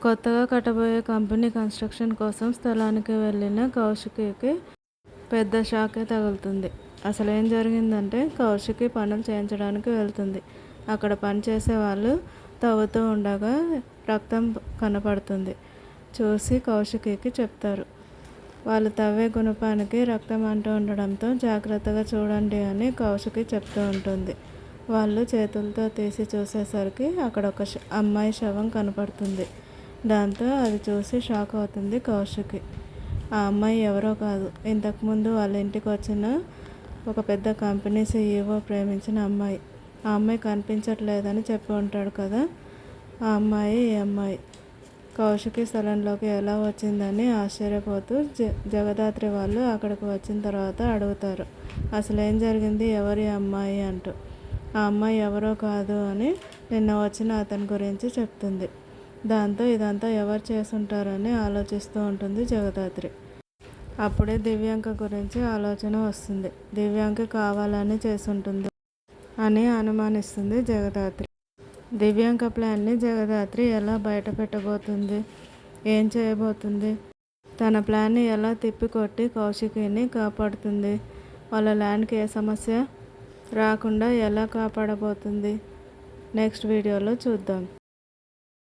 కొత్తగా కట్టబోయే company construction కోసం స్థలానికి వెళ్ళిన కౌశికికి పెద్ద షాకే తగులుతుంది. అసలేం జరిగిందంటే కౌశికి పనులు చేయించడానికి వెళ్తుంది. అక్కడ పనిచేసే వాళ్ళు తవ్వుతూ ఉండగా రక్తం కనపడుతుంది. చూసి కౌశికికి చెప్తారు. వాళ్ళు తవ్వే గుణపానికి రక్తం అంటూ ఉండడంతో జాగ్రత్తగా చూడండి అని కౌశికి చెప్తూ ఉంటుంది. వాళ్ళు చేతులతో తీసి చూసేసరికి అక్కడ ఒక అమ్మాయి శవం కనపడుతుంది. దాంతో అది చూసి షాక్ అవుతుంది కౌశికి. ఆ అమ్మాయి ఎవరో కాదు, ఇంతకుముందు వాళ్ళ ఇంటికి వచ్చిన ఒక పెద్ద కంపెనీ CEO ప్రేమించిన అమ్మాయి. ఆ అమ్మాయి కనిపించట్లేదని చెప్పి ఉంటాడు కదా, ఆ అమ్మాయి ఈ అమ్మాయి. కౌశికి స్థలంలోకి ఎలా వచ్చిందని ఆశ్చర్యపోతూ జగదాత్రి వాళ్ళు అక్కడికి వచ్చిన తర్వాత అడుగుతారు, అసలు ఏం జరిగింది, ఎవరి అమ్మాయి అంటూ. ఆ అమ్మాయి ఎవరో కాదు అని నిన్న వచ్చిన అతని గురించి చెప్తుంది. దాంతో ఇదంతా ఎవరు చేసుంటారని ఆలోచిస్తూ ఉంటుంది జగదాత్రి. అప్పుడే దివ్యాంక గురించి ఆలోచన వస్తుంది. దివ్యాంక కావాలని చేసుంటుంది అని అనుమానిస్తుంది జగదాత్రి. దివ్యాంక ప్లాన్ని జగదాత్రి ఎలా బయట పెట్టబోతుంది, ఏం చేయబోతుంది, తన ప్లాన్ని ఎలా తిప్పికొట్టి కౌశికిని కాపాడుతుంది, వాళ్ళ ల్యాండ్కి ఏ సమస్య రాకుండా ఎలా కాపాడబోతుంది, నెక్స్ట్ వీడియోలో చూద్దాం.